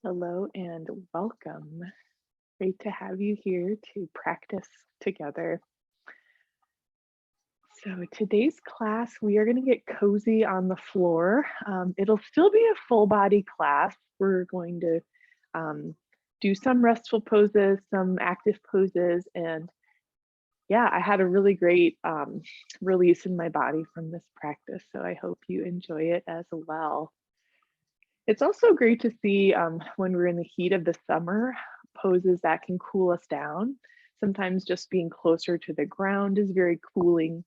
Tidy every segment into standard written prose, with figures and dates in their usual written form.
Hello and welcome. Great to have you here to practice together. So today's class, we are going to get cozy on the floor. It'll still be a full body class. We're going to do some restful poses, some active poses, and yeah, I had a really great release in my body from this practice. So I hope you enjoy it as well. It's also great to see when we're in the heat of the summer, poses that can cool us down. Sometimes just being closer to the ground is very cooling.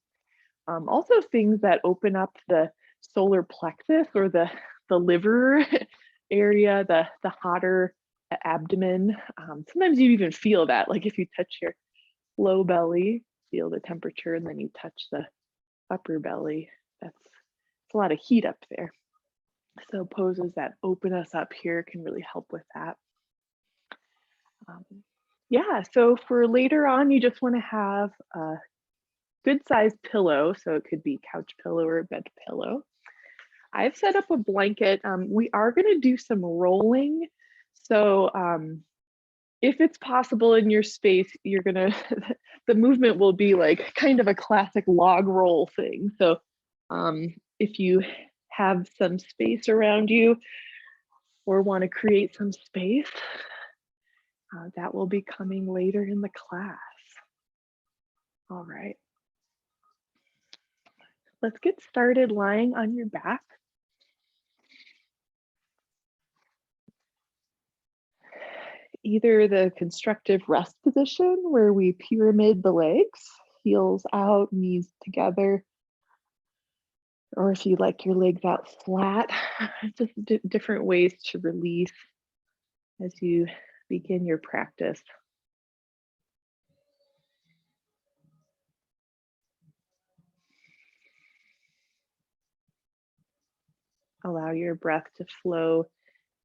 Also things that open up the solar plexus or the liver area, the hotter abdomen. Sometimes you even feel that, like if you touch your low belly, feel the temperature, and then you touch the upper belly. It's a lot of heat up there. So poses that open us up here can really help with that. Yeah, so for later on, you just want to have a good sized pillow. So it could be couch pillow or bed pillow. I've set up a blanket. We are going to do some rolling. So if it's possible in your space, you're going to, the movement will be like kind of a classic log roll thing. So if you have some space around you or want to create some space, that will be coming later in the class. All right. Let's get started lying on your back. Either the constructive rest position where we pyramid the legs, heels out, knees together, or if you like your legs out flat, just different ways to release as you begin your practice. Allow your breath to flow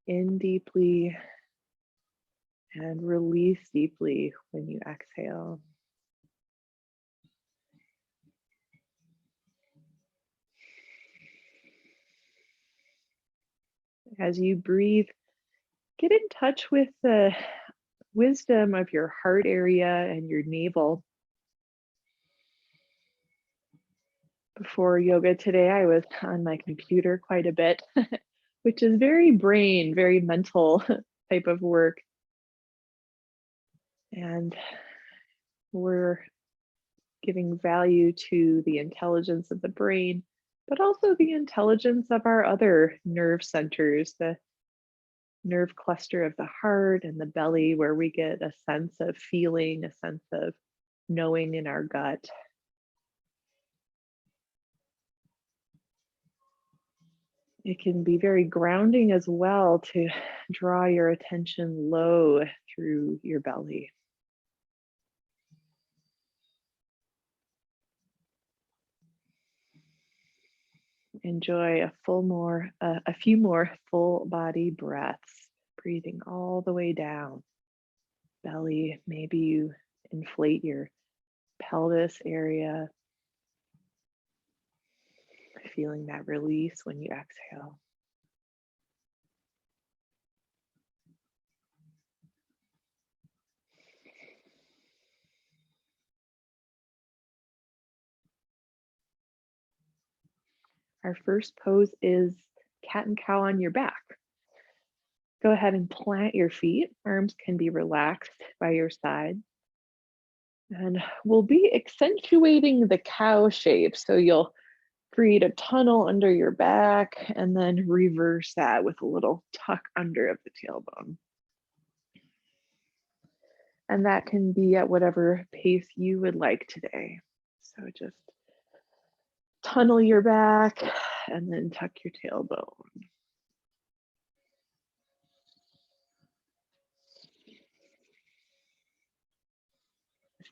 in deeply and release deeply when you exhale. As you breathe, get in touch with the wisdom of your heart area and your navel. Before yoga today, I was on my computer quite a bit, which is very brain, very mental type of work. And we're giving value to the intelligence of the brain, but also the intelligence of our other nerve centers, the nerve cluster of the heart and the belly, where we get a sense of feeling, a sense of knowing in our gut. It can be very grounding as well to draw your attention low through your belly. Enjoy a few more full body breaths, breathing all the way down. Belly, maybe you inflate your pelvis area, feeling that release when you exhale. Our first pose is cat and cow on your back. Go ahead and plant your feet. Arms can be relaxed by your side. And we'll be accentuating the cow shape. So you'll create a tunnel under your back and then reverse that with a little tuck under of the tailbone. And that can be at whatever pace you would like today. So just tunnel your back and then tuck your tailbone.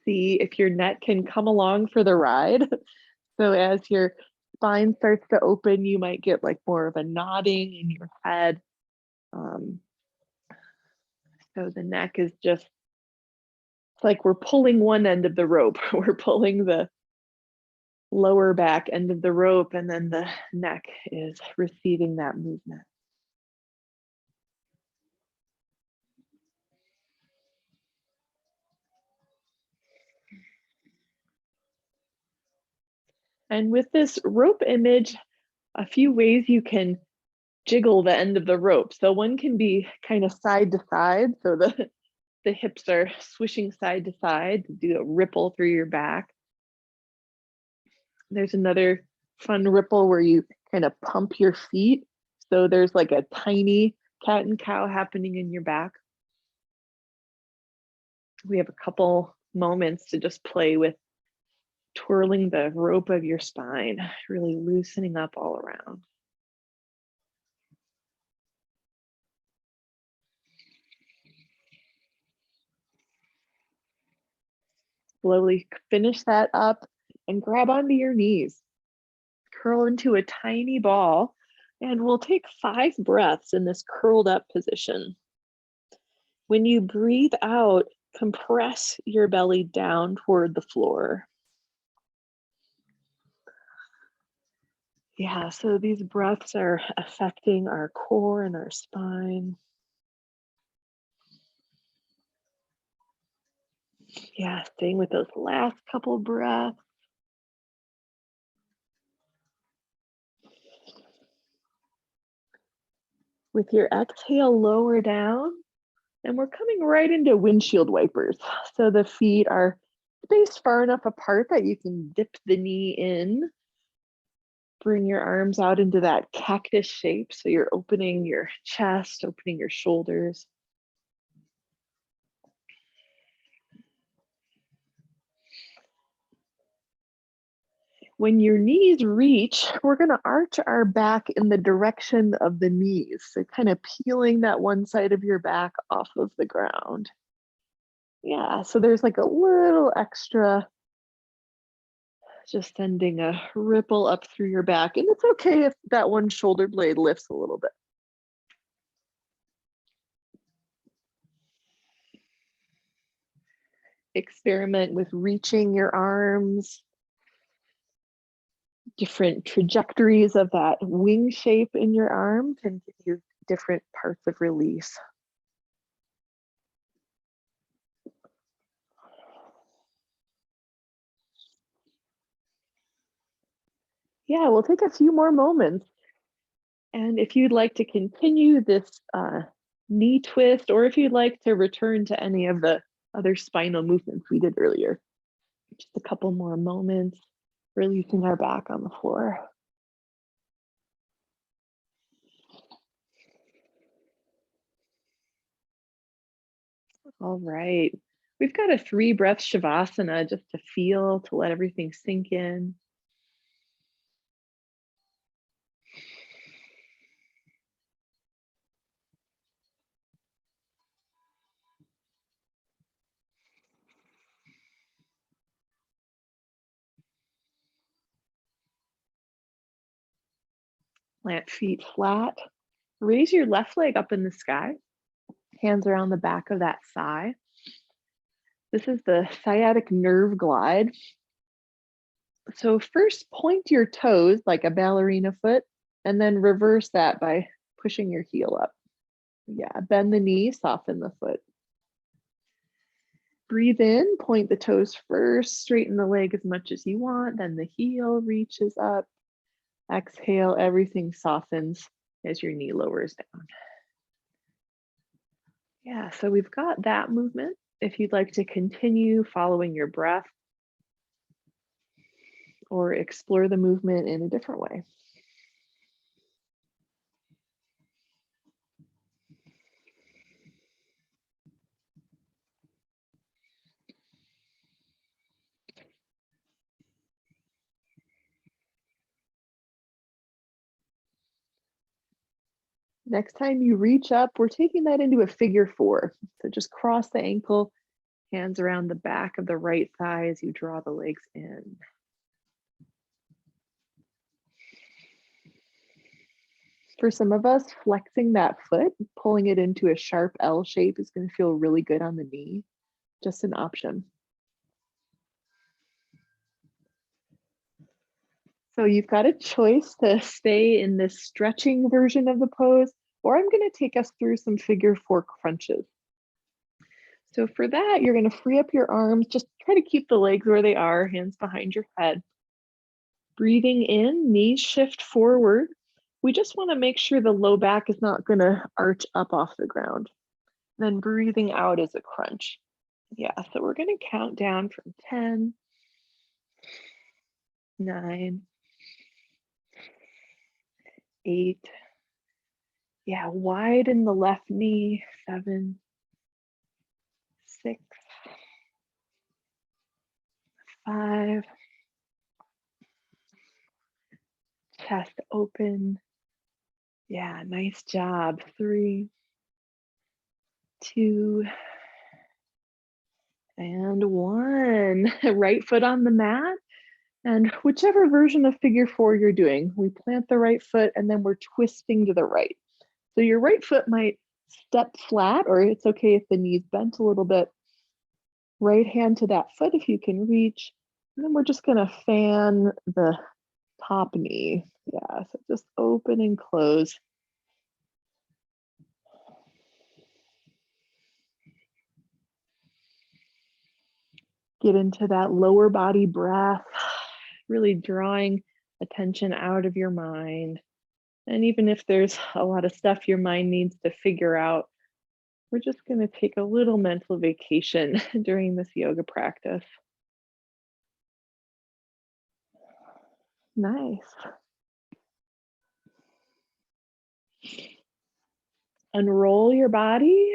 See if your neck can come along for the ride. So as your spine starts to open, you might get like more of a nodding in your head. So the neck is just, it's like we're pulling one end of the rope. We're pulling the lower back end of the rope, and then the neck is receiving that movement. And with this rope image, a few ways you can jiggle the end of the rope. So one can be kind of side to side. So the hips are swishing side to side to do a ripple through your back. There's another fun ripple where you kind of pump your feet. So there's like a tiny cat and cow happening in your back. We have a couple moments to just play with twirling the rope of your spine, really loosening up all around. Slowly finish that up and grab onto your knees. Curl into a tiny ball, and we'll take 5 breaths in this curled up position. When you breathe out, compress your belly down toward the floor. Yeah, so these breaths are affecting our core and our spine. Yeah, staying with those last couple breaths. With your exhale, lower down, and we're coming right into windshield wipers. So the feet are spaced far enough apart that you can dip the knee in. Bring your arms out into that cactus shape. So you're opening your chest, opening your shoulders. When your knees reach, we're going to arch our back in the direction of the knees. So kind of peeling that one side of your back off of the ground. Yeah, so there's like a little extra, just sending a ripple up through your back. And it's okay if that one shoulder blade lifts a little bit. Experiment with reaching your arms, different trajectories of that wing shape in your arm can give you different parts of release. Yeah, we'll take a few more moments. And if you'd like to continue this knee twist, or if you'd like to return to any of the other spinal movements we did earlier, just a couple more moments, releasing our back on the floor. All right, we've got a 3 breath Savasana just to feel, to let everything sink in. Plant feet flat. Raise your left leg up in the sky. Hands around the back of that thigh. This is the sciatic nerve glide. So first point your toes like a ballerina foot, and then reverse that by pushing your heel up. Yeah, bend the knee, soften the foot. Breathe in, point the toes first, straighten the leg as much as you want, then the heel reaches up. Exhale, everything softens as your knee lowers down. Yeah, so we've got that movement. If you'd like to continue following your breath or explore the movement in a different way. Next time you reach up, we're taking that into a figure 4. So just cross the ankle, hands around the back of the right thigh as you draw the legs in. For some of us, flexing that foot, pulling it into a sharp L shape is going to feel really good on the knee. Just an option. So you've got a choice to stay in this stretching version of the pose, or I'm going to take us through some figure 4 crunches. So for that, you're going to free up your arms. Just try to keep the legs where they are, hands behind your head. Breathing in, knees shift forward. We just want to make sure the low back is not going to arch up off the ground. Then breathing out is a crunch. Yeah, so we're going to count down from 10, 9, 8. Yeah, widen the left knee. 7, 6, 5. Chest open. Yeah, nice job. 3, 2, and 1. Right foot on the mat. And whichever version of figure 4 you're doing, we plant the right foot and then we're twisting to the right. So your right foot might step flat, or it's okay if the knee's bent a little bit. Right hand to that foot if you can reach. And then we're just gonna fan the top knee. Yeah, so just open and close. Get into that lower body breath, really drawing attention out of your mind. And even if there's a lot of stuff your mind needs to figure out, we're just going to take a little mental vacation during this yoga practice. Nice. Unroll your body.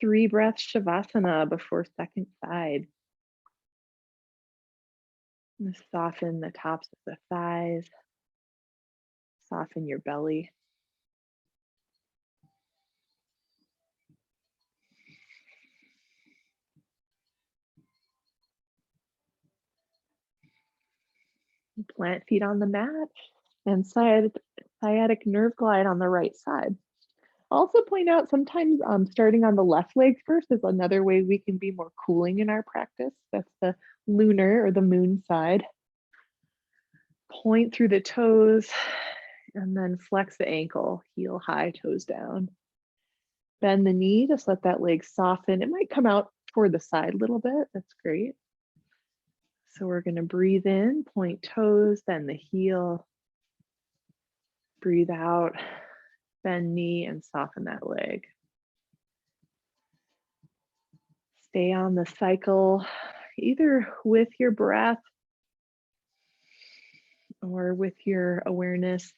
3 breaths Shavasana before second side. And soften the tops of the thighs. Soften your belly. Plant feet on the mat and sciatic nerve glide on the right side. Also point out sometimes starting on the left leg first is another way we can be more cooling in our practice. That's the lunar or the moon side. Point through the toes and then flex the ankle, heel high, toes down. Bend the knee, just let that leg soften. It might come out toward the side a little bit. That's great. So we're going to breathe in, point toes, then the heel. Breathe out, bend knee, and soften that leg. Stay on the cycle, either with your breath or with your awareness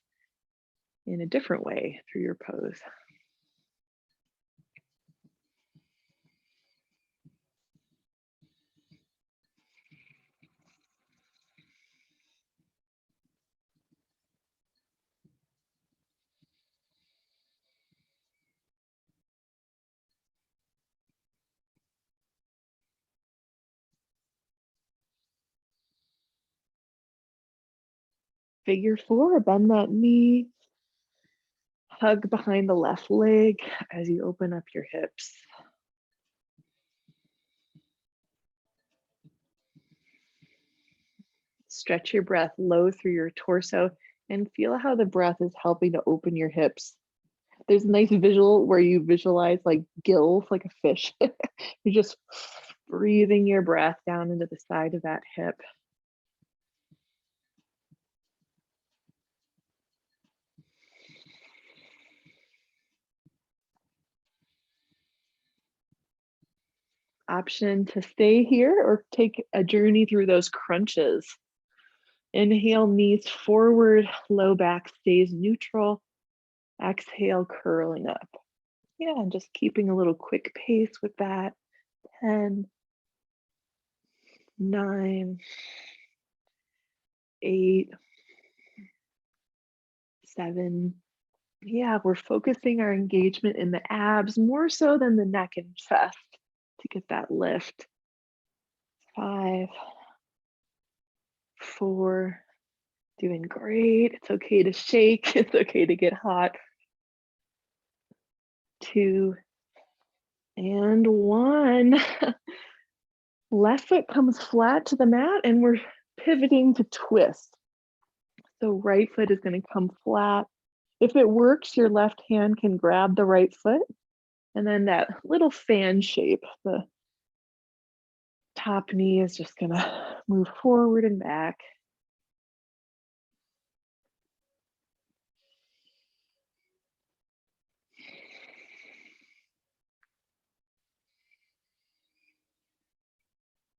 in a different way through your pose. Figure 4, bend that knee, hug behind the left leg as you open up your hips. Stretch your breath low through your torso and feel how the breath is helping to open your hips. There's a nice visual where you visualize like gills, like a fish. You're just breathing your breath down into the side of that hip. Option to stay here or take a journey through those crunches. Inhale, knees forward, low back stays neutral. Exhale, curling up. Yeah, and just keeping a little quick pace with that. 10, 9, 8, 7. Yeah, we're focusing our engagement in the abs more so than the neck and chest to get that lift. 5, 4, doing great. It's okay to shake. It's okay to get hot. 2, and 1. Left foot comes flat to the mat and we're pivoting to twist. So right foot is going to come flat. If it works, your left hand can grab the right foot and then that little fan shape, the top knee is just going to move forward and back.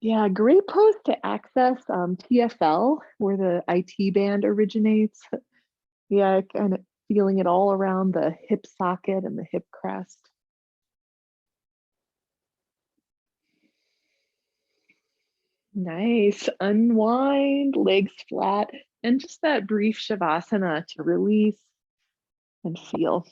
Yeah, great pose to access TFL, where the IT band originates. Yeah, kind of feeling it all around the hip socket and the hip crest. Nice. Unwind, legs flat, and just that brief Shavasana to release and feel.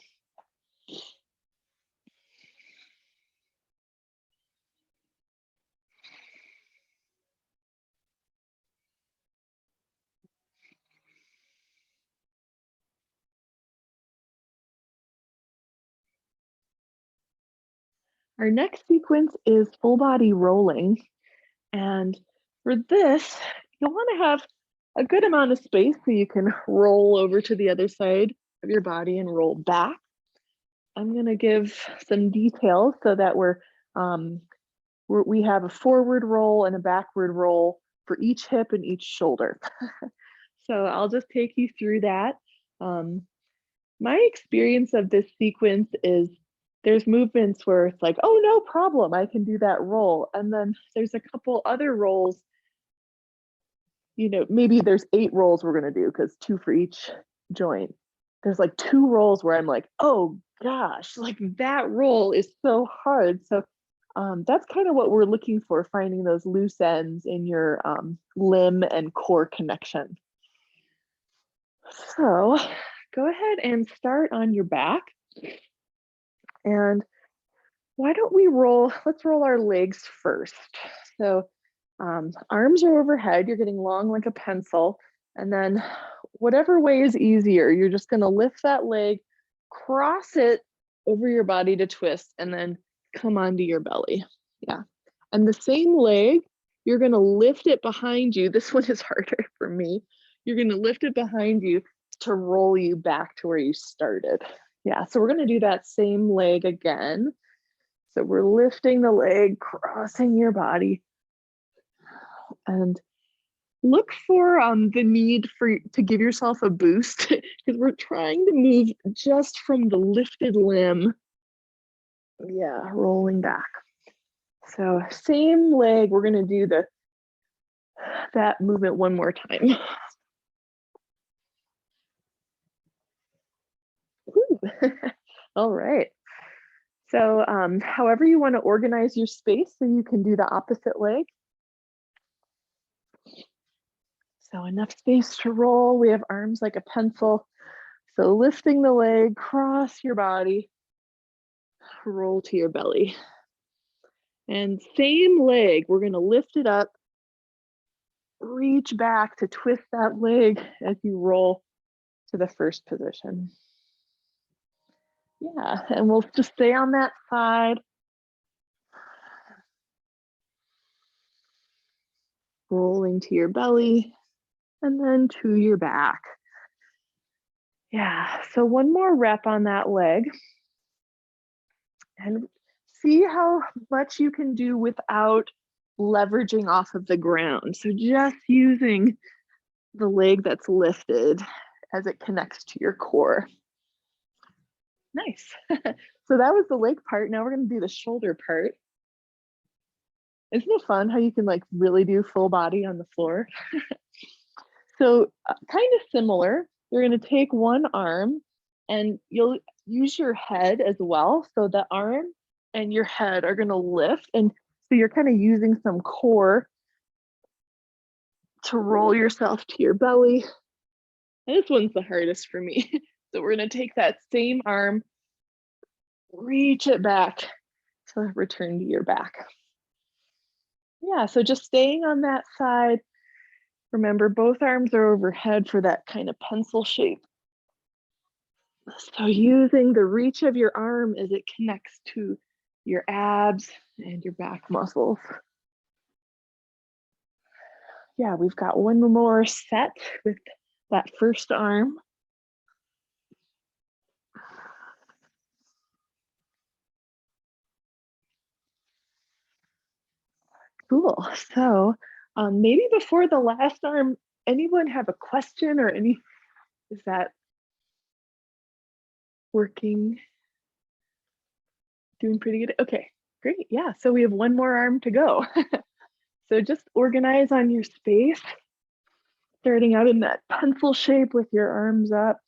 Our next sequence is full body rolling. And for this, you'll want to have a good amount of space so you can roll over to the other side of your body and roll back. I'm going to give some details so that we have a forward roll and a backward roll for each hip and each shoulder. So I'll just take you through that. My experience of this sequence is there's movements where it's like, oh, no problem, I can do that roll. And then there's a couple other rolls, maybe there's 8 rolls we're going to do because 2 for each joint. There's like 2 rolls where I'm like, oh gosh, like that roll is so hard. So that's kind of what we're looking for, finding those loose ends in your limb and core connection. So go ahead and start on your back. And why don't we let's roll our legs first. So arms are overhead, you're getting long like a pencil. And then whatever way is easier, you're just gonna lift that leg, cross it over your body to twist, and then come onto your belly. Yeah. And the same leg, you're gonna lift it behind you. This one is harder for me. You're gonna lift it behind you to roll you back to where you started. Yeah, so we're gonna do that same leg again. So we're lifting the leg, crossing your body, and look for the need to give yourself a boost because we're trying to move just from the lifted limb. Yeah, rolling back. So same leg, we're gonna do that movement one more time. All right. So however you want to organize your space so you can do the opposite leg. So enough space to roll. We have arms like a pencil. So lifting the leg, cross your body, roll to your belly. And same leg, we're gonna lift it up, reach back to twist that leg as you roll to the first position. Yeah, and we'll just stay on that side. Rolling to your belly and then to your back. Yeah, so one more rep on that leg. And see how much you can do without leveraging off of the ground. So just using the leg that's lifted as it connects to your core. Nice. So that was the leg part. Now we're going to do the shoulder part. Isn't it fun how you can like really do full body on the floor? So kind of similar. You're going to take one arm and you'll use your head as well. So the arm and your head are going to lift. And so you're kind of using some core to roll yourself to your belly. And this one's the hardest for me. So we're going to take that same arm, reach it back to return to your back. Yeah, so just staying on that side. Remember, both arms are overhead for that kind of pencil shape. So using the reach of your arm as it connects to your abs and your back muscles. Yeah, we've got one more set with that first arm. Cool. So maybe before the last arm, anyone have a question or is that working? Doing pretty good? Okay, great. Yeah, so we have one more arm to go. So just organize on your space, starting out in that pencil shape with your arms up.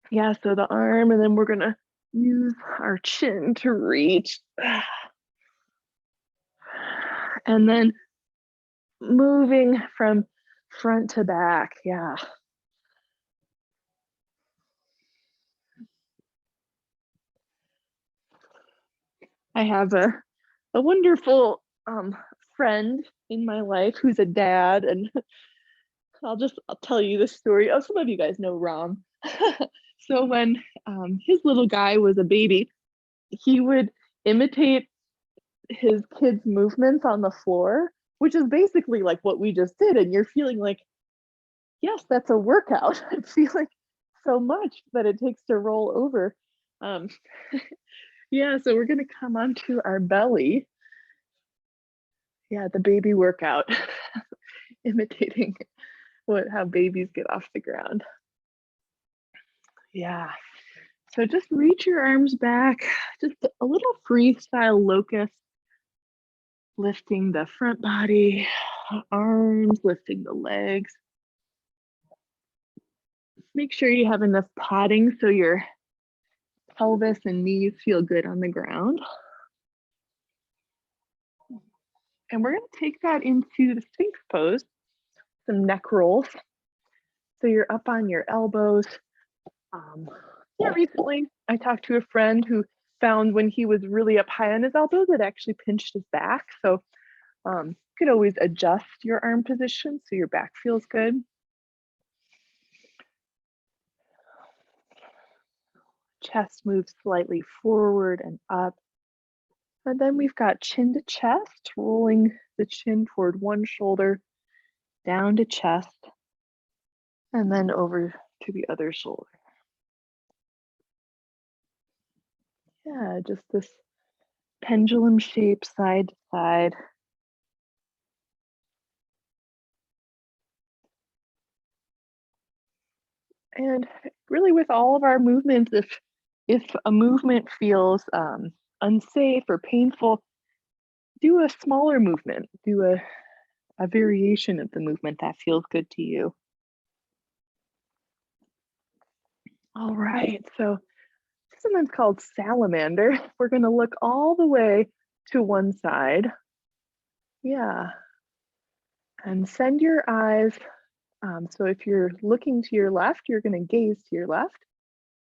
Yeah, so the arm, and then we're gonna use our chin to reach. And then moving from front to back, yeah. I have a wonderful friend in my life who's a dad, and I'll tell you this story. Oh, some of you guys know Ram. So when his little guy was a baby, he would imitate his kids' movements on the floor, which is basically like what we just did. And you're feeling like, yes, that's a workout. I'm feeling so much that it takes to roll over. Yeah, so we're gonna come onto our belly. Yeah, the baby workout, imitating how babies get off the ground. Yeah, so just reach your arms back, just a little freestyle locust, lifting the front body, arms, lifting the legs. Make sure you have enough padding so your pelvis and knees feel good on the ground. And we're gonna take that into the Sphinx pose, some neck rolls. So you're up on your elbows. Yeah, recently I talked to a friend who found when he was really up high on his elbows, it actually pinched his back. So you could always adjust your arm position so your back feels good. Chest moves slightly forward and up. And then we've got chin to chest, rolling the chin toward one shoulder, down to chest, and then over to the other shoulder. Yeah, just this pendulum shape, side to side. And really with all of our movements, if a movement feels unsafe or painful, do a smaller movement, do a variation of the movement that feels good to you. All right, so sometimes called salamander. We're gonna look all the way to one side. Yeah, and send your eyes. So if you're looking to your left, you're gonna gaze to your left.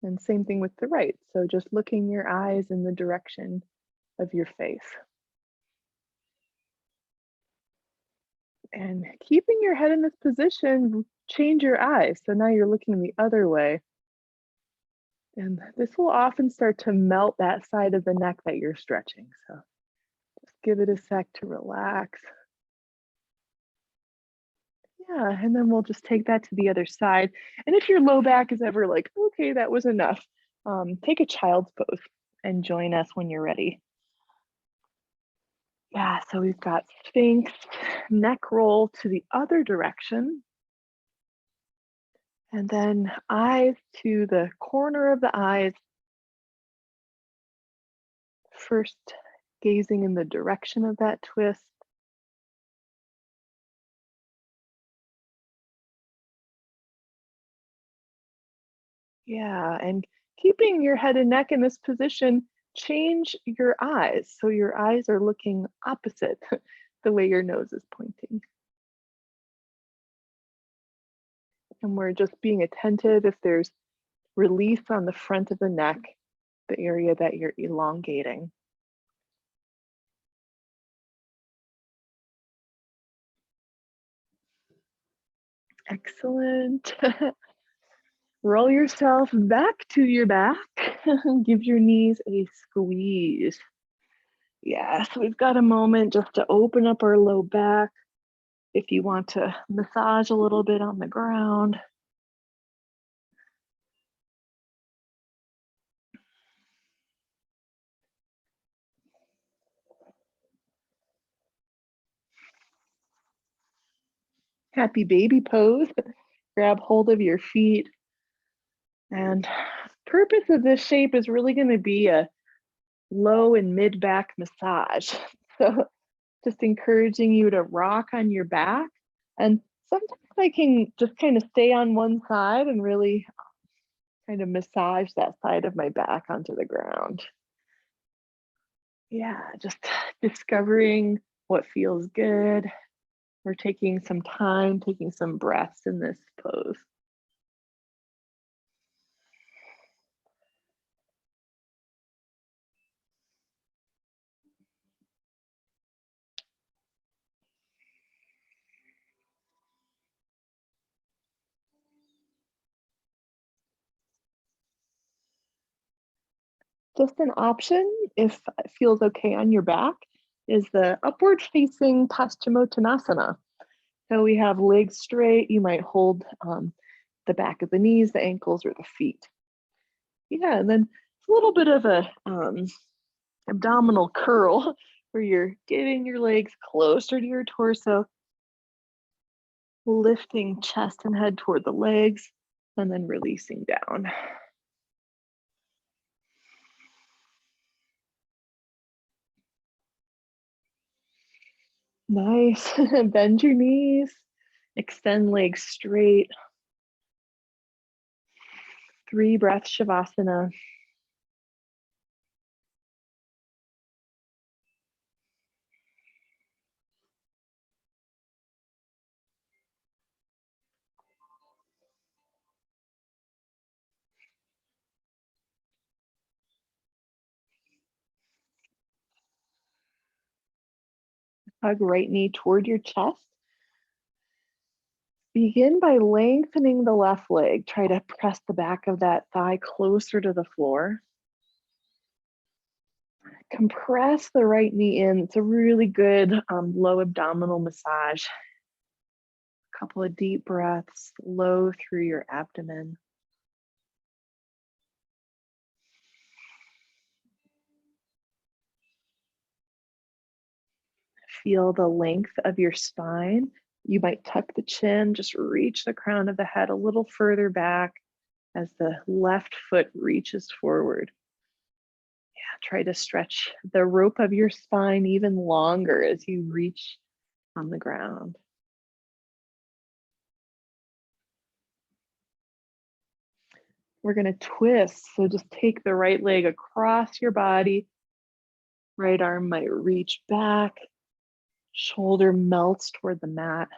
And same thing with the right. So just looking your eyes in the direction of your face. And keeping your head in this position, change your eyes. So now you're looking the other way. And this will often start to melt that side of the neck that you're stretching. So just give it a sec to relax. Yeah, and then we'll just take that to the other side. And if your low back is ever like, okay, that was enough, take a child's pose and join us when you're ready. Yeah, so we've got Sphinx, neck roll to the other direction. And then eyes to the corner of the eyes. First, gazing in the direction of that twist. Yeah, and keeping your head and neck in this position, change your eyes. So your eyes are looking opposite the way your nose is pointing. And we're just being attentive if there's release on the front of the neck, the area that you're elongating. Excellent. Roll yourself back to your back. Give your knees a squeeze. Yeah, so we've got a moment just to open up our low back. If you want to massage a little bit on the ground. Happy baby pose. Grab hold of your feet. And purpose of this shape is really going to be a low and mid back massage. So just encouraging you to rock on your back. And sometimes I can just kind of stay on one side and really kind of massage that side of my back onto the ground. Yeah, just discovering what feels good. We're taking some time, taking some breaths in this pose. Just an option, if it feels okay on your back, is the upward facing Paschimottanasana. So we have legs straight. You might hold the back of the knees, the ankles, or the feet. Yeah, and then it's a little bit of a abdominal curl where you're getting your legs closer to your torso, lifting chest and head toward the legs, and then releasing down. Nice. Bend your knees, extend legs straight. 3 breaths, Shavasana. Hug right knee toward your chest. Begin by lengthening the left leg. Try to press the back of that thigh closer to the floor. Compress the right knee in. It's a really good low abdominal massage. A couple of deep breaths low through your abdomen. Feel the length of your spine. You might tuck the chin, just reach the crown of the head a little further back as the left foot reaches forward. Yeah, try to stretch the rope of your spine even longer as you reach on the ground. We're going to twist. So just take the right leg across your body. Right arm might reach back. Shoulder melts toward the mat.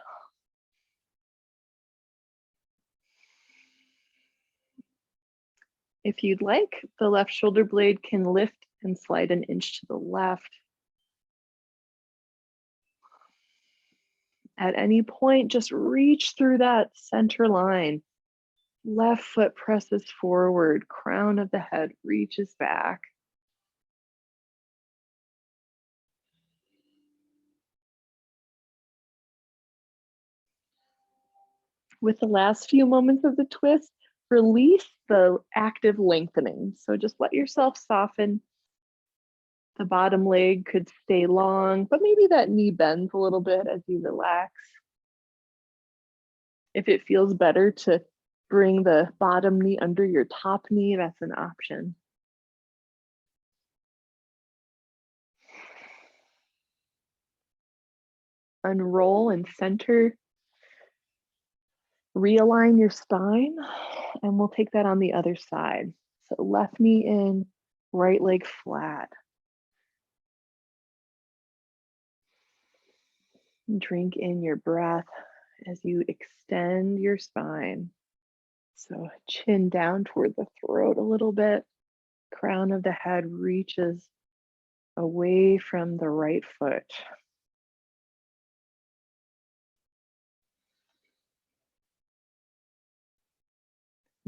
If you'd like, the left shoulder blade can lift and slide an inch to the left. At any point, just reach through that center line. Left foot presses forward, crown of the head reaches back. With the last few moments of the twist, release the active lengthening. So just let yourself soften. The bottom leg could stay long, but maybe that knee bends a little bit as you relax. If it feels better to bring the bottom knee under your top knee, that's an option. Unroll and center. Realign your spine, and we'll take that on the other side. So left knee in, right leg flat. Drink in your breath as you extend your spine. So chin down toward the throat a little bit. Crown of the head reaches away from the right foot.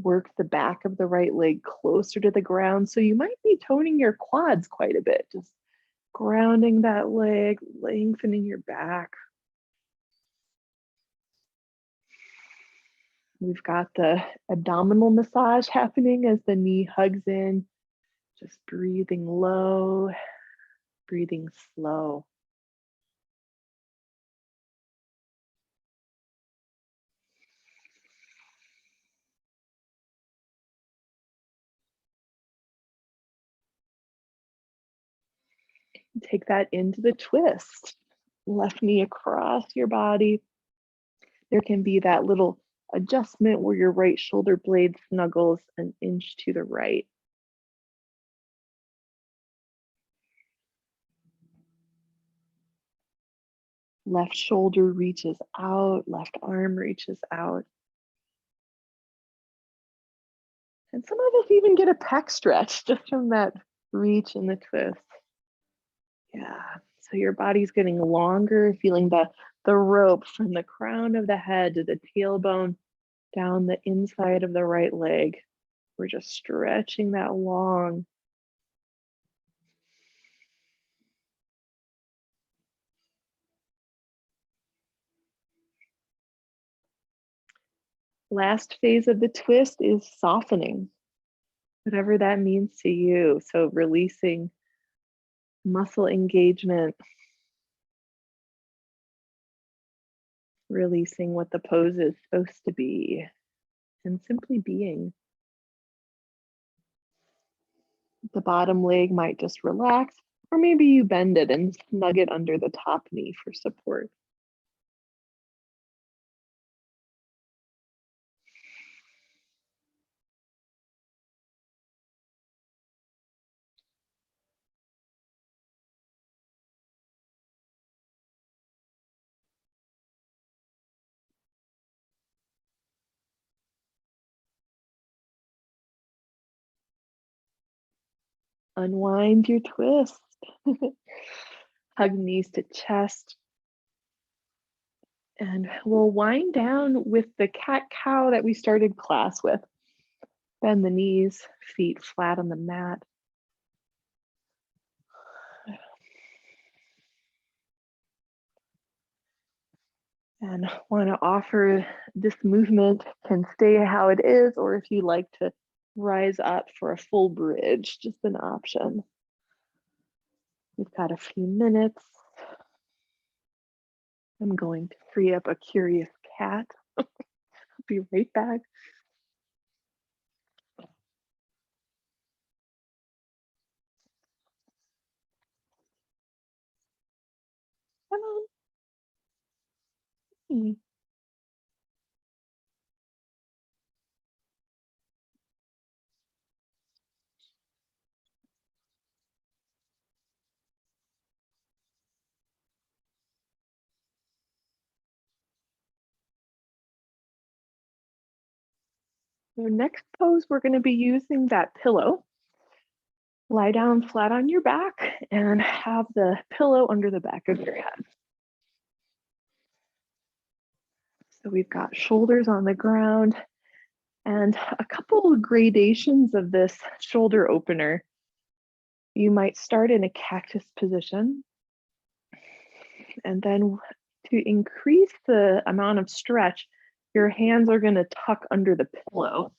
Work the back of the right leg closer to the ground. So you might be toning your quads quite a bit. Just grounding that leg, lengthening your back. We've got the abdominal massage happening as the knee hugs in. Just breathing low, breathing slow. Take that into the twist. left knee across your body. There can be that little adjustment where your right shoulder blade snuggles an inch to the right. Left shoulder reaches out, left arm reaches out. And some of us even get a pec stretch just from that reach and the twist. Yeah, so your body's getting longer, feeling the rope from the crown of the head to the tailbone down the inside of the right leg. We're just stretching that long. Last phase of the twist is softening, whatever that means to you. So releasing muscle engagement, releasing what the pose is supposed to be, and simply being. The bottom leg might just relax, or maybe you bend it and snug it under the top knee for support. Unwind your twist. Hug knees to chest. And we'll wind down with the cat-cow that we started class with. Bend the knees, feet flat on the mat. And want to offer this movement can stay how it is, or if you like to rise up for a full bridge, just an option. We've got a few minutes. I'm going to free up a curious cat. I'll be right back. Come on. So next pose, we're going to be using that pillow. Lie down flat on your back and have the pillow under the back of your head. So we've got shoulders on the ground and a couple of gradations of this shoulder opener. You might start in a cactus position, and then to increase the amount of stretch, your hands are going to tuck under the pillow.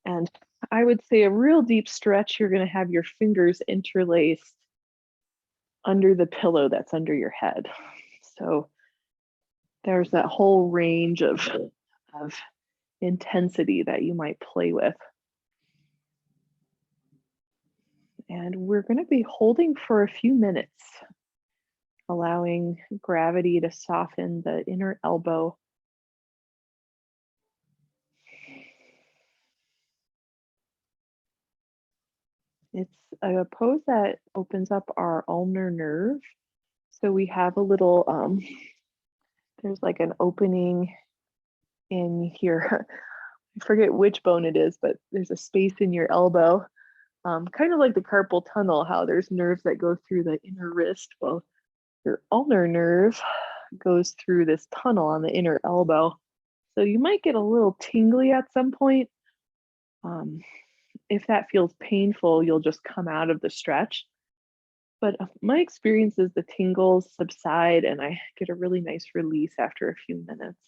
And I would say a real deep stretch, you're going to have your fingers interlaced under the pillow that's under your head. So there's that whole range of intensity that you might play with. And we're going to be holding for a few minutes, allowing gravity to soften the inner elbow. It's a pose that opens up our ulnar nerve. So we have a little, there's like an opening in here. I forget which bone it is, but there's a space in your elbow. Kind of like the carpal tunnel, how there's nerves that go through the inner wrist. Well, your ulnar nerve goes through this tunnel on the inner elbow. So you might get a little tingly at some point. If that feels painful, you'll just come out of the stretch. But my experience is the tingles subside and I get a really nice release after a few minutes.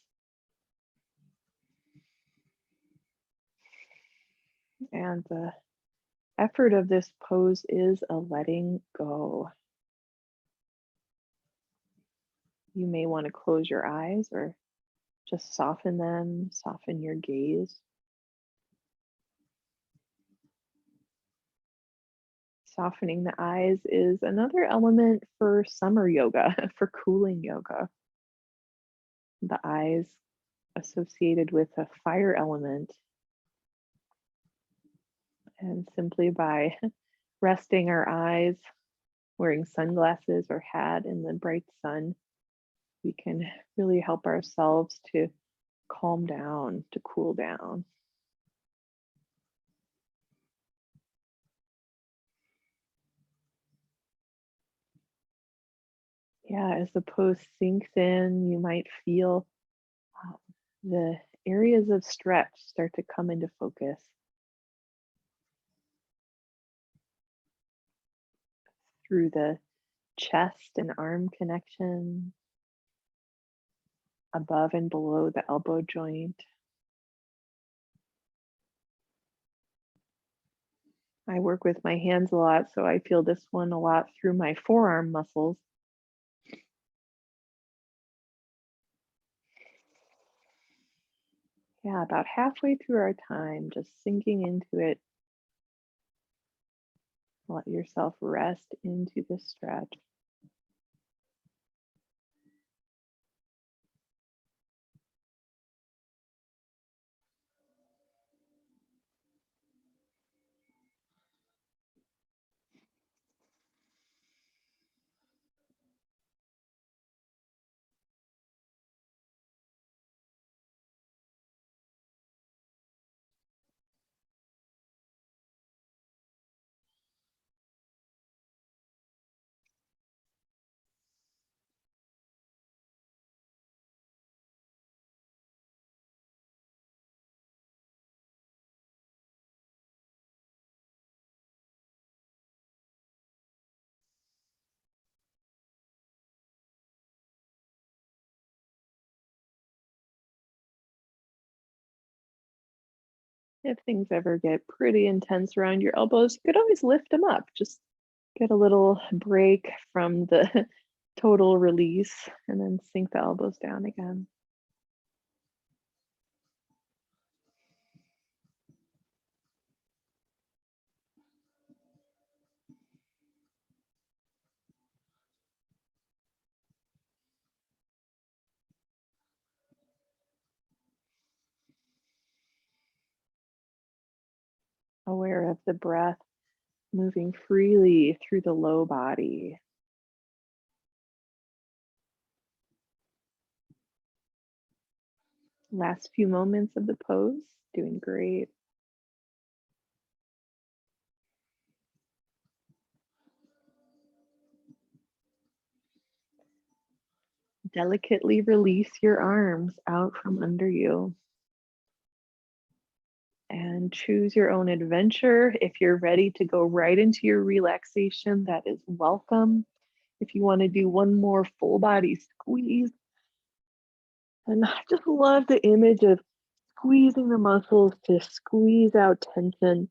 And the effort of this pose is a letting go. You may want to close your eyes or just soften them, soften your gaze. Softening the eyes is another element for summer yoga, for cooling yoga. The eyes associated with a fire element, and simply by resting our eyes, wearing sunglasses or hat in the bright sun, we can really help ourselves to calm down, to cool down. Yeah, as the pose sinks in, you might feel um, the areas of stretch start to come into focus through the chest and arm connection, above and below the elbow joint. I work with my hands a lot, so I feel this one a lot through my forearm muscles. Yeah, about halfway through our time, just sinking into it. Let yourself rest into the stretch. If things ever get pretty intense around your elbows, you could always lift them up. Just get a little break from the total release and then sink the elbows down again. Aware of the breath moving freely through the low body. Last few moments of the pose, doing great. Delicately release your arms out from under you and choose your own adventure. If you're ready to go right into your relaxation, that is welcome. If you want to do one more full body squeeze, and I just love the image of squeezing the muscles to squeeze out tension.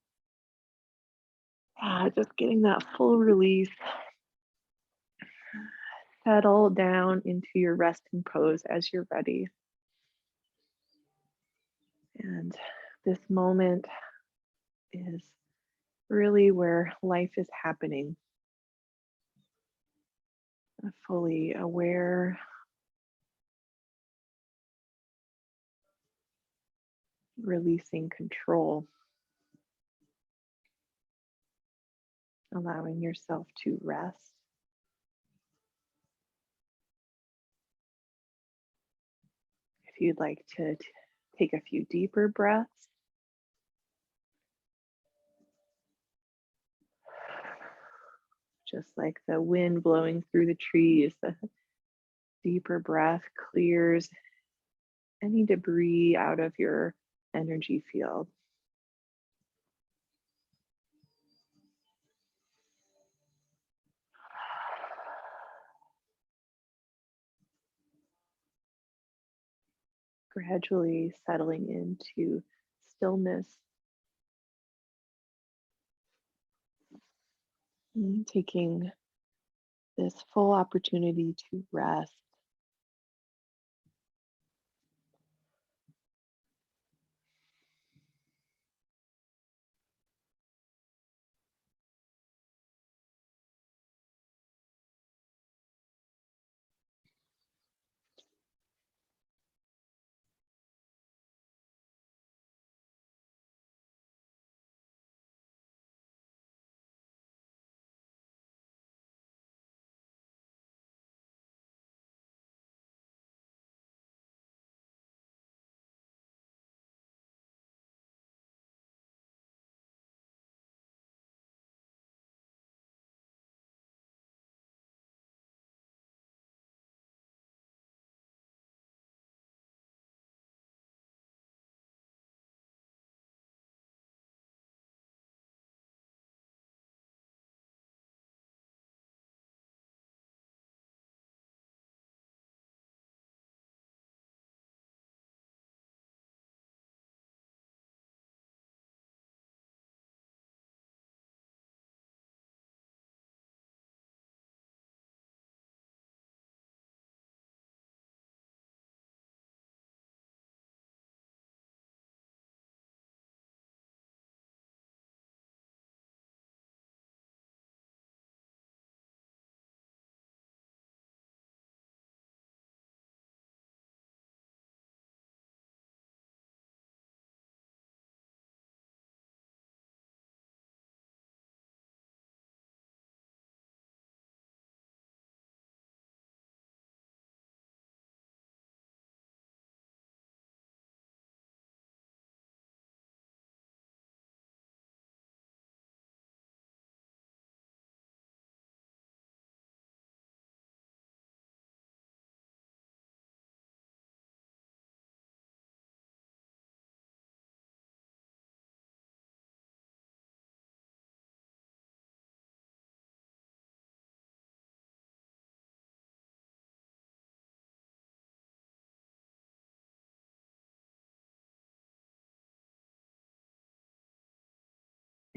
Just getting that full release. Settle down into your resting pose as you're ready. And this moment is really where life is happening. Fully aware, releasing control, allowing yourself to rest. If you'd like to take a few deeper breaths, just like the wind blowing through the trees, the deeper breath clears any debris out of your energy field. Gradually settling into stillness, and taking this full opportunity to rest.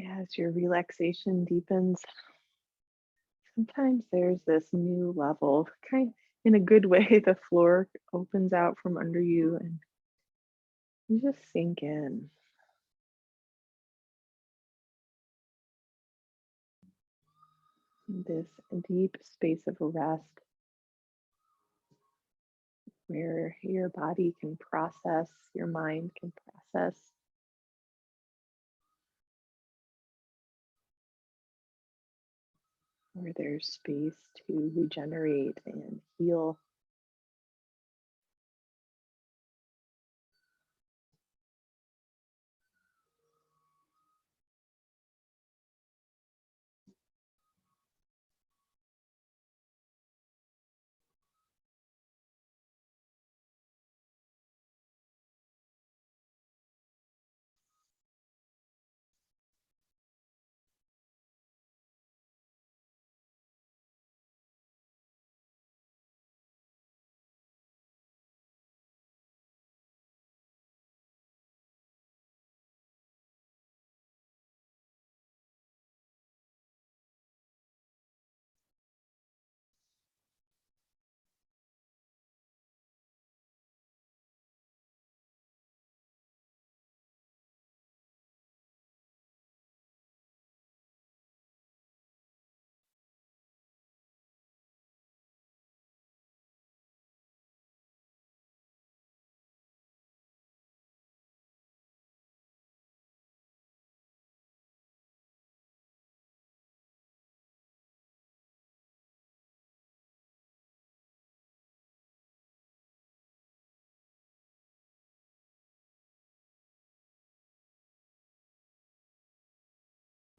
As your relaxation deepens, sometimes there's this new level, kind of in a good way, the floor opens out from under you and you just sink in. This deep space of rest where your body can process, your mind can process, where there's space to regenerate and heal.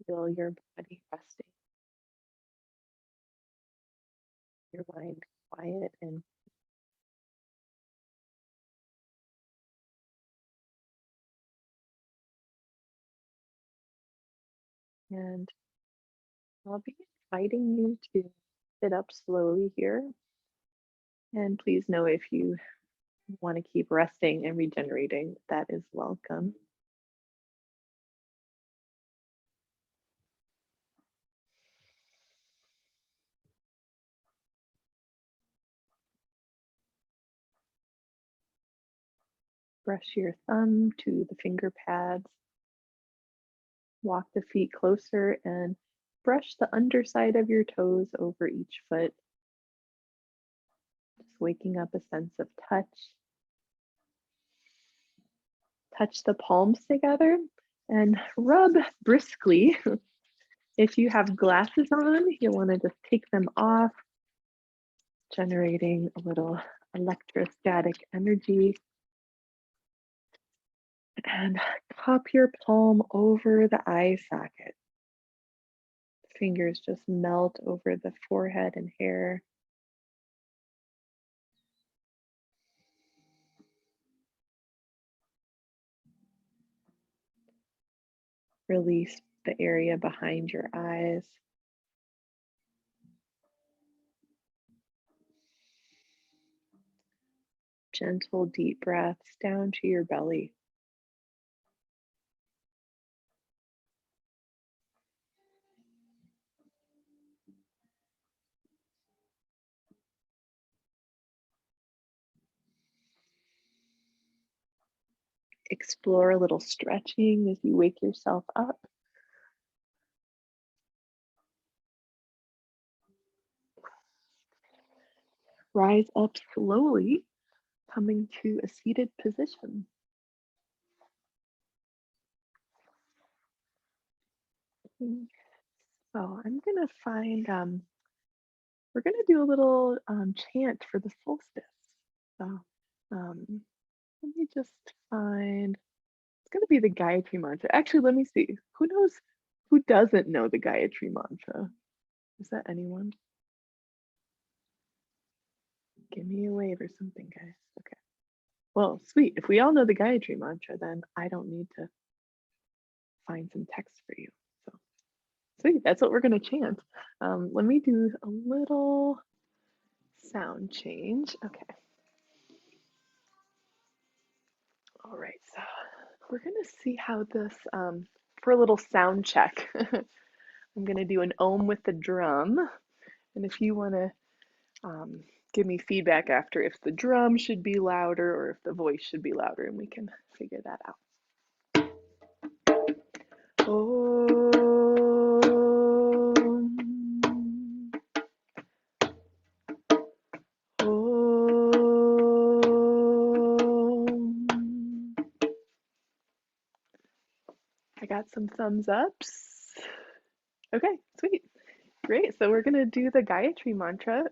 Feel your body resting, your mind quiet and I'll be inviting you to sit up slowly here. And please know if you want to keep resting and regenerating, that is welcome. Brush your thumb to the finger pads, walk the feet closer, and brush the underside of your toes over each foot. Just waking up a sense of touch. Touch the palms together and rub briskly. If you have glasses on, you'll want to just take them off, generating a little electrostatic energy. And cup your palm over the eye socket. Fingers just melt over the forehead and hair. Release the area behind your eyes. Gentle, deep breaths down to your belly. Explore a little stretching as you wake yourself up. Rise up slowly, coming to a seated position. So I'm gonna find, we're gonna do a little chant for the solstice. So let me just find, it's gonna be the Gayatri mantra. Actually, let me see. Who knows, who doesn't know the Gayatri mantra? Is that anyone? Give me a wave or something, guys. Okay. Well, sweet. If we all know the Gayatri mantra, then I don't need to find some text for you. So sweet, that's what we're gonna chant. Let me do a little sound change. Okay. All right, so we're gonna see how this for a little sound check, I'm going to do an Om with the drum. And if you want to give me feedback after if the drum should be louder or if the voice should be louder, and we can figure that out. I got some thumbs ups. Okay, sweet. Great. So we're going to do the Gayatri mantra,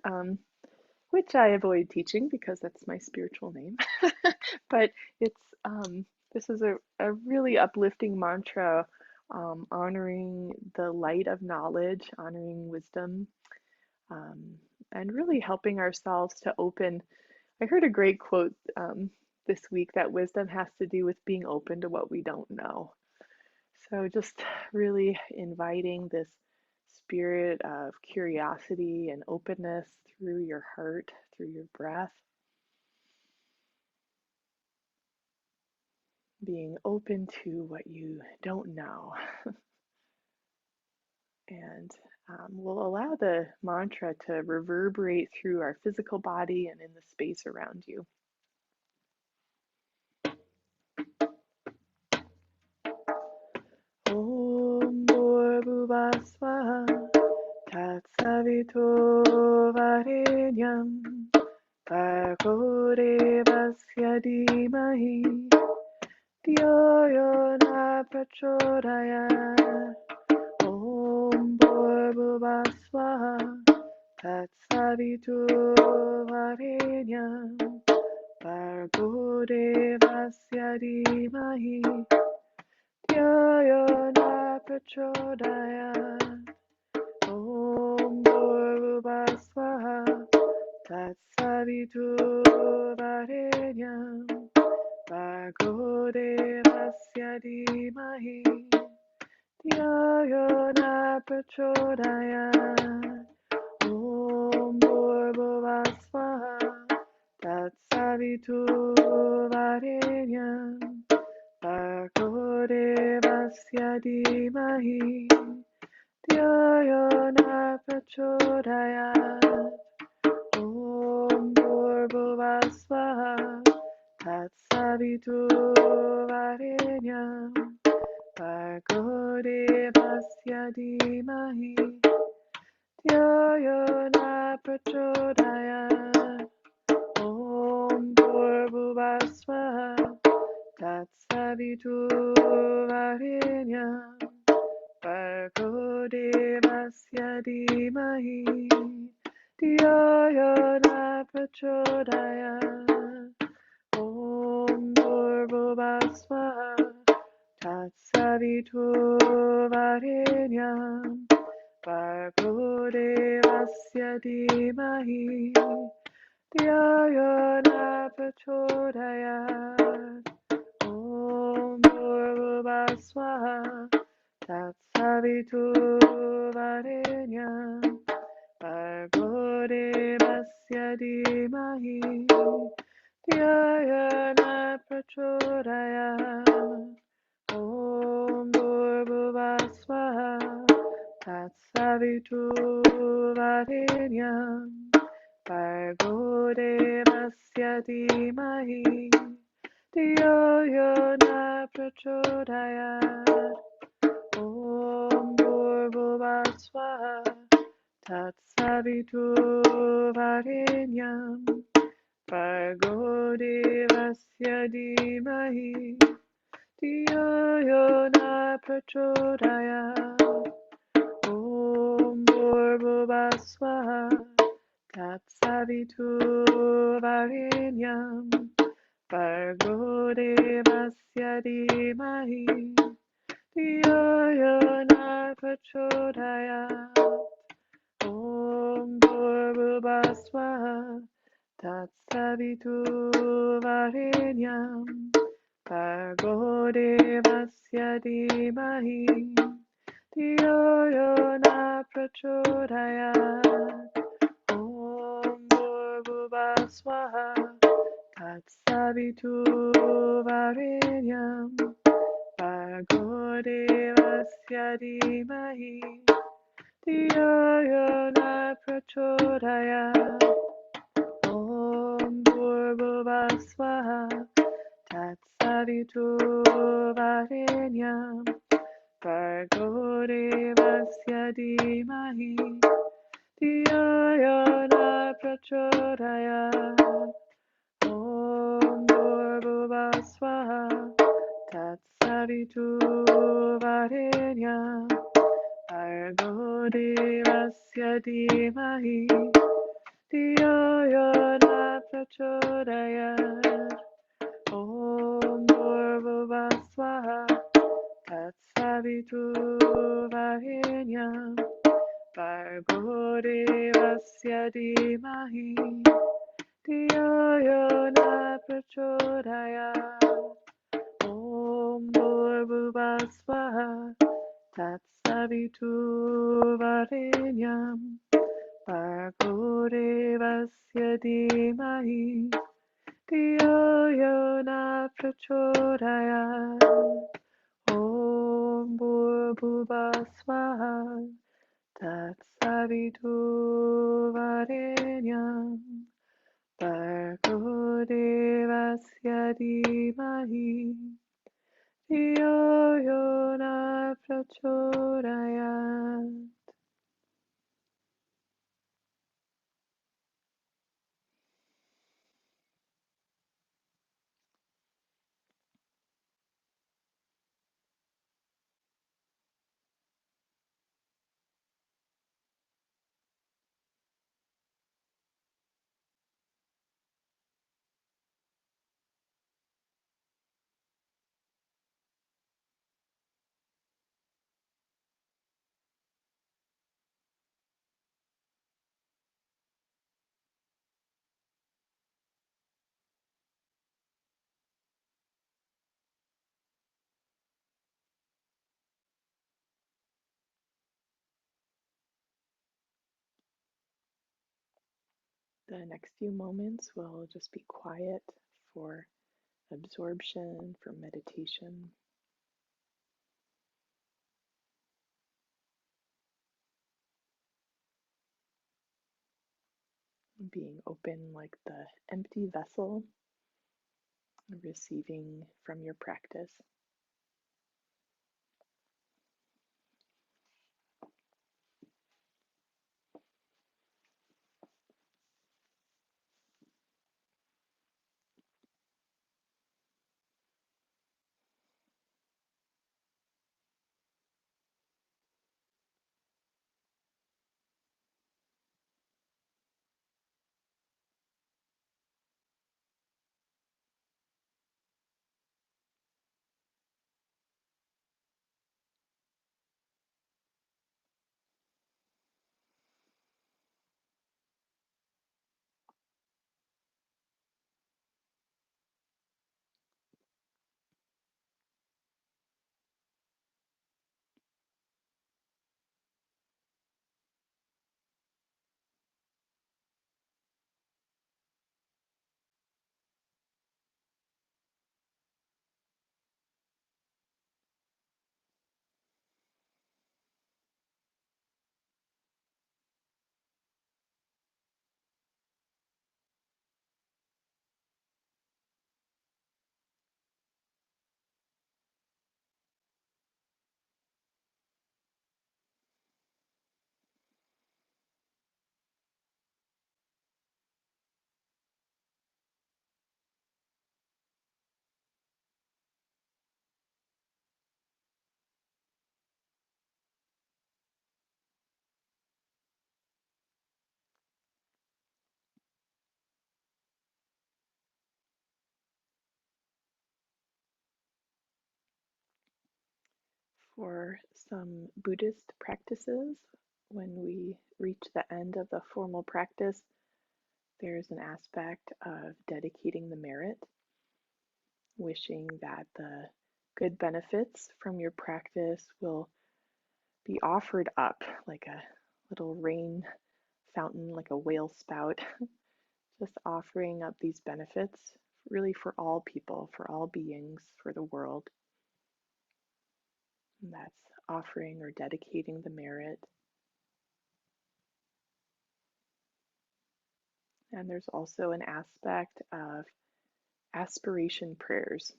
which I avoid teaching because that's my spiritual name. But it's this is a really uplifting mantra, honoring the light of knowledge, honoring wisdom, and really helping ourselves to open. I heard a great quote this week that wisdom has to do with being open to what we don't know. So just really inviting this spirit of curiosity and openness through your heart, through your breath, being open to what you don't know. And we'll allow the mantra to reverberate through our physical body and in the space around you. Om Bhurrbhuva Swaha Tatsavito Varenyam Bhargo Devasya Dhimahi Dhiyo Yo Na Prachodayat. Om Bhurrbhuva Swaha Tatsavito Varenyam Bhargo Devasya Dhimahi Dhiyo Yo Na Prachodayat. Om Bhurrbhuva Swaha Tatsavito Varenyam Bhargo Devasya Dhimahi Dhiyo Yo Na Prachodayat. Om Bhurrbhuva Swaha Tatsavito Varenyam Bhargo Devasya Dhimahi Dhiyo Yo Na Prachodayat. Om Bhurrbhuva Swaha Tatsavito Varenyam Bhargo Devasya Dhimahi Dhiyo Yo Na Prachodayat. Om Bhurrbhuva Swaha Tatsavito Varenyam Bhargo Devasya Dhimahi Dhiyo Yo Na Prachodayat. Om Bhurrbhuva Swaha Tatsavito Varenyam Bhargo Devasya Dhimahi Dhiyo Yo Na Prachodayat. Om Bhurrbhuva Swaha Tatsavito Varenyam Bhargo Devasya Dhimahi Dhiyo Yo Na Prachodayat. Om Bhurrbhuva Swaha Tatsavito Varenyam Bhargo Devasya Dhimahi Dhiyo Yo Na Prachodayat. Om Bhurrbhuva Swaha Tatsavito Varenyam Bhargo Devasya Dhimahi Dhiyo Yo Na Prachodayat. Om Bhurrbhuva Swaha Tatsavito Varenyam Bhargo Devasya Dhimahi Dhiyo Yo Na Prachodayat. Om Bhurrbhuva Swaha Tatsavito Varenyam Bhargo Devasya Dhimahi Dhiyo Yo Na Prachodayat. Om Bhurrbhuva Swaha Tatsavito Varenyam Bhargo Bhargo devasya dhimahi dhiyo yo na prachodayat. Om Bhurbhuva Swaha Tatsaviturvarenyam Bhargo devasya dhimahi dhiyo yo na prachodayat. Om Bhurbhuva Swaha Tatsaviturvarenyam Bhargo devasya dhimahi dhiyo yo na prachodayat. Om Bhurbhuva Swaha Tatsaviturvarenyam Bhargo devasya dhimahi dhiyo yo na prachodayat. Om Bhurbhuva Swaha Tatsaviturvarenyam Bhargo devasya dhimahi dhiyo yo na prachodayat. Om Bhurbhuva Swaha Tatsaviturvarenyam Bhargo devasya dhimahi dhiyo yo na prachodayat. The next few moments will just be quiet for absorption, for meditation, being open like the empty vessel, receiving from your practice. For some Buddhist practices, when we reach the end of the formal practice, there's an aspect of dedicating the merit, wishing that the good benefits from your practice will be offered up like a little rain fountain, like a whale spout, just offering up these benefits really for all people, for all beings, for the world. And that's offering or dedicating the merit. And there's also an aspect of aspiration prayers.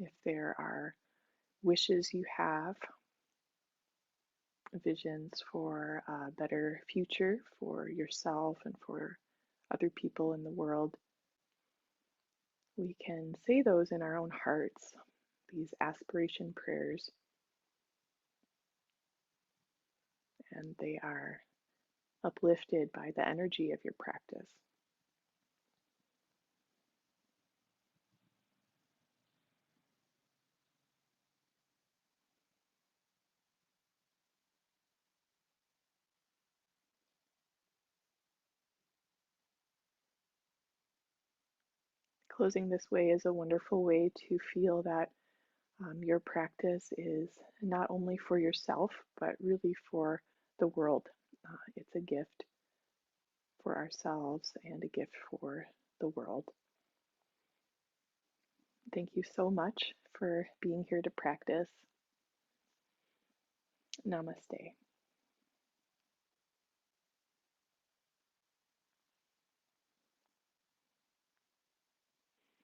If there are wishes you have, visions for a better future for yourself and for other people in the world, we can say those in our own hearts, these aspiration prayers, and they are uplifted by the energy of your practice. Closing this way is a wonderful way to feel that your practice is not only for yourself, but really for the world. It's a gift for ourselves and a gift for the world. Thank you so much for being here to practice. Namaste.